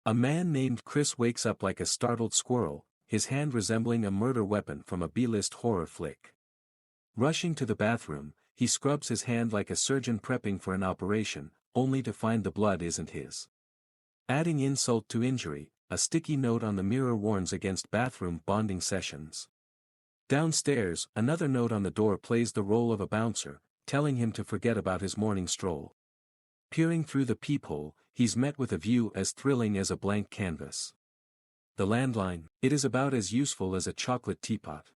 A man named Chris wakes up like a startled squirrel, his hand resembling a murder weapon from a B-list horror flick. Rushing to the bathroom, he scrubs his hand like a surgeon prepping for an operation, only to find the blood isn't his. Adding insult to injury, a sticky note on the mirror warns against bathroom bonding sessions. Downstairs, another note on the door plays the role of a bouncer, telling him to forget about his morning stroll. Peering through the peephole, he's met with a view as thrilling as a blank canvas. The landline, it is about as useful as a chocolate teapot.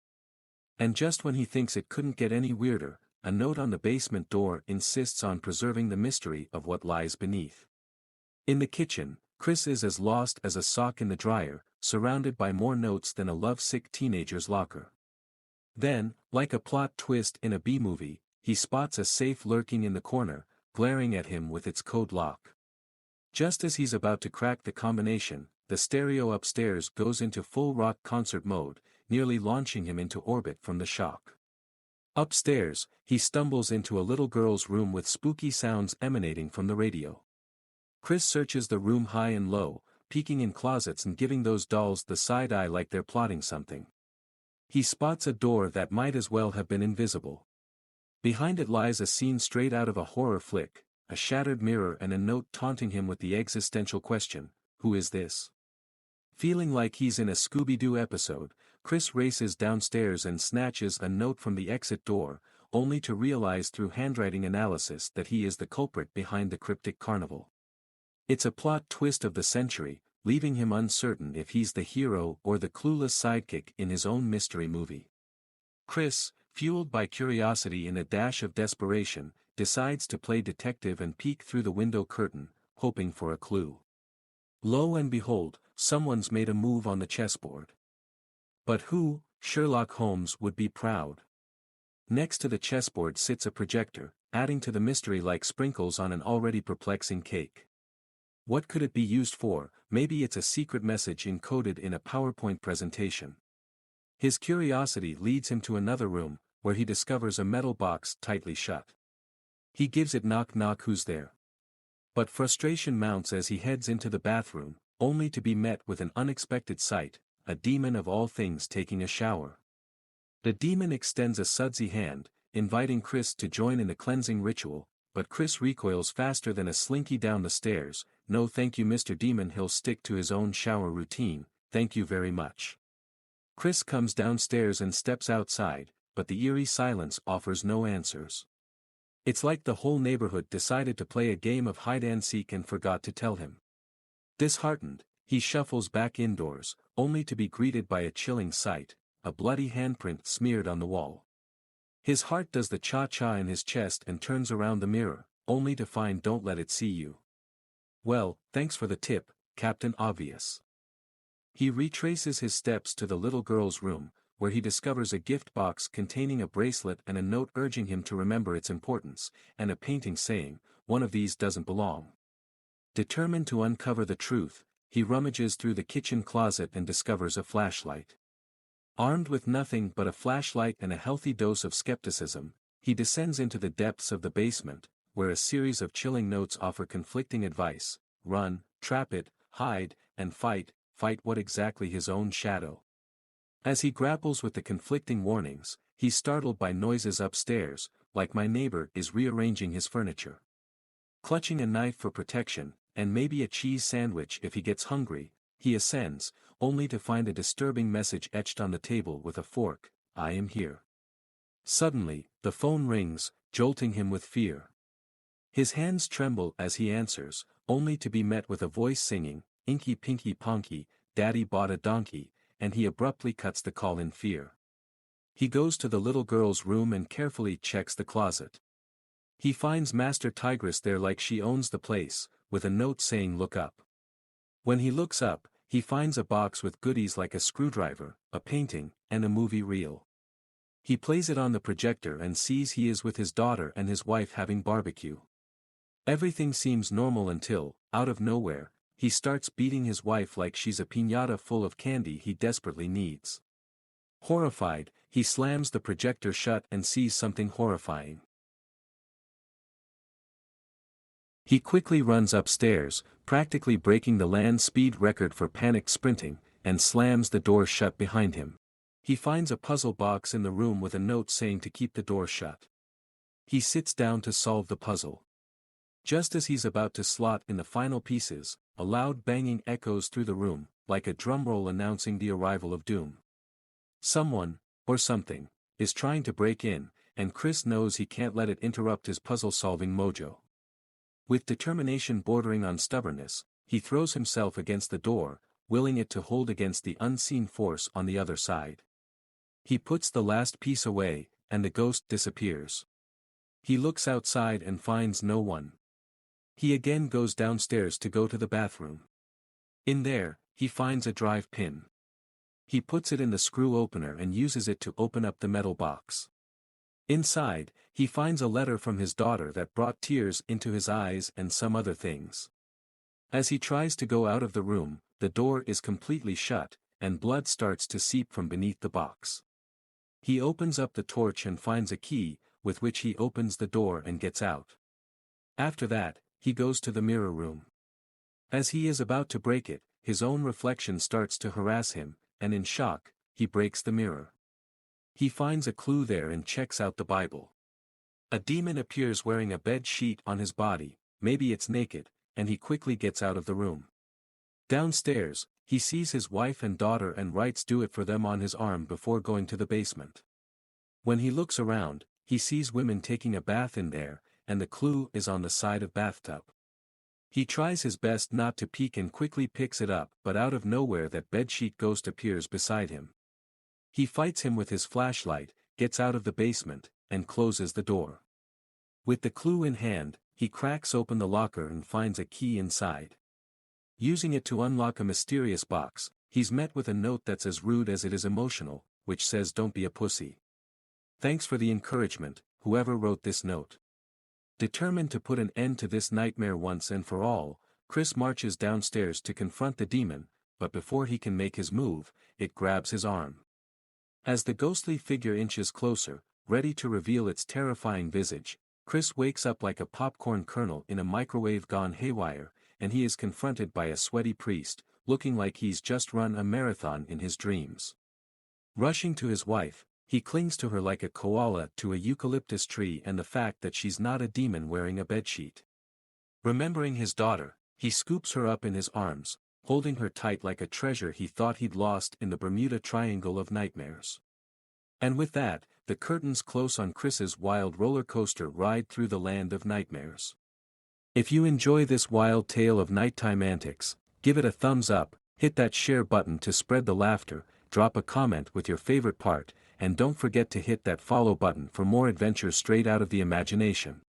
And just when he thinks it couldn't get any weirder, a note on the basement door insists on preserving the mystery of what lies beneath. In the kitchen, Chris is as lost as a sock in the dryer, surrounded by more notes than a lovesick teenager's locker. Then, like a plot twist in a B-movie, he spots a safe lurking in the corner, glaring at him with its code lock. Just as he's about to crack the combination, the stereo upstairs goes into full rock concert mode, nearly launching him into orbit from the shock. Upstairs, he stumbles into a little girl's room with spooky sounds emanating from the radio. Chris searches the room high and low, peeking in closets and giving those dolls the side eye like they're plotting something. He spots a door that might as well have been invisible. Behind it lies a scene straight out of a horror flick, a shattered mirror and a note taunting him with the existential question, who is this? Feeling like he's in a Scooby-Doo episode, Chris races downstairs and snatches a note from the exit door, only to realize through handwriting analysis that he is the culprit behind the cryptic carnival. It's a plot twist of the century, leaving him uncertain if he's the hero or the clueless sidekick in his own mystery movie. Chris, fueled by curiosity and a dash of desperation, decides to play detective and peek through the window curtain, hoping for a clue. Lo and behold, someone's made a move on the chessboard. But who? Sherlock Holmes would be proud. Next to the chessboard sits a projector, adding to the mystery like sprinkles on an already perplexing cake. What could it be used for? Maybe it's a secret message encoded in a PowerPoint presentation. His curiosity leads him to another room, where he discovers a metal box tightly shut. He gives it knock knock, who's there? But frustration mounts as he heads into the bathroom, only to be met with an unexpected sight, a demon of all things taking a shower. The demon extends a sudsy hand, inviting Chris to join in the cleansing ritual, but Chris recoils faster than a slinky down the stairs. No thank you, Mr. Demon. He'll stick to his own shower routine, thank you very much. Chris comes downstairs and steps outside, but the eerie silence offers no answers. It's like the whole neighborhood decided to play a game of hide-and-seek and forgot to tell him. Disheartened, he shuffles back indoors, only to be greeted by a chilling sight, a bloody handprint smeared on the wall. His heart does the cha-cha in his chest and turns around the mirror, only to find "Don't let it see you." Well, thanks for the tip, Captain Obvious. He retraces his steps to the little girl's room, where he discovers a gift box containing a bracelet and a note urging him to remember its importance, and a painting saying, "One of these doesn't belong." Determined to uncover the truth, he rummages through the kitchen closet and discovers a flashlight. Armed with nothing but a flashlight and a healthy dose of skepticism, he descends into the depths of the basement, where a series of chilling notes offer conflicting advice: run, trap it, hide, and fight what exactly? His own shadow. As he grapples with the conflicting warnings, he's startled by noises upstairs, like my neighbor is rearranging his furniture. Clutching a knife for protection, and maybe a cheese sandwich if he gets hungry, he ascends, only to find a disturbing message etched on the table with a fork: "I am here." Suddenly, the phone rings, jolting him with fear. His hands tremble as he answers, only to be met with a voice singing, "Inky Pinky Ponky, Daddy bought a donkey," and he abruptly cuts the call in fear. He goes to the little girl's room and carefully checks the closet. He finds Master Tigress there like she owns the place, with a note saying "Look up." When he looks up, he finds a box with goodies like a screwdriver, a painting, and a movie reel. He plays it on the projector and sees he is with his daughter and his wife having barbecue. Everything seems normal until, out of nowhere, he starts beating his wife like she's a piñata full of candy he desperately needs. Horrified, he slams the projector shut and sees something horrifying. He quickly runs upstairs, practically breaking the land speed record for panicked sprinting, and slams the door shut behind him. He finds a puzzle box in the room with a note saying to keep the door shut. He sits down to solve the puzzle. Just as he's about to slot in the final pieces, a loud banging echoes through the room, like a drumroll announcing the arrival of doom. Someone, or something, is trying to break in, and Chris knows he can't let it interrupt his puzzle-solving mojo. With determination bordering on stubbornness, he throws himself against the door, willing it to hold against the unseen force on the other side. He puts the last piece away, and the ghost disappears. He looks outside and finds no one. He again goes downstairs to go to the bathroom. In there, he finds a drive pin. He puts it in the screw opener and uses it to open up the metal box. Inside, he finds a letter from his daughter that brought tears into his eyes and some other things. As he tries to go out of the room, the door is completely shut, and blood starts to seep from beneath the box. He opens up the torch and finds a key, with which he opens the door and gets out. After that, he goes to the mirror room. As he is about to break it, his own reflection starts to harass him, and in shock, he breaks the mirror. He finds a clue there and checks out the Bible. A demon appears wearing a bed sheet on his body, maybe it's naked, and he quickly gets out of the room. Downstairs, he sees his wife and daughter and writes "do it for them" on his arm before going to the basement. When he looks around, he sees women taking a bath in there, and the clue is on the side of bathtub. He tries his best not to peek and quickly picks it up, but out of nowhere that bedsheet ghost appears beside him. He fights him with his flashlight, gets out of the basement, and closes the door. With the clue in hand, he cracks open the locker and finds a key inside. Using it to unlock a mysterious box, he's met with a note that's as rude as it is emotional, which says "don't be a pussy. Thanks for the encouragement, whoever wrote this note." Determined to put an end to this nightmare once and for all, Chris marches downstairs to confront the demon, but before he can make his move, it grabs his arm. As the ghostly figure inches closer, ready to reveal its terrifying visage, Chris wakes up like a popcorn kernel in a microwave gone haywire, and he is confronted by a sweaty priest, looking like he's just run a marathon in his dreams. Rushing to his wife, he clings to her like a koala to a eucalyptus tree and the fact that she's not a demon wearing a bedsheet. Remembering his daughter, he scoops her up in his arms, holding her tight like a treasure he thought he'd lost in the Bermuda Triangle of nightmares. And with that, the curtains close on Chris's wild roller coaster ride through the land of nightmares. If you enjoy this wild tale of nighttime antics, give it a thumbs up, hit that share button to spread the laughter, drop a comment with your favorite part, and don't forget to hit that follow button for more adventures straight out of the imagination.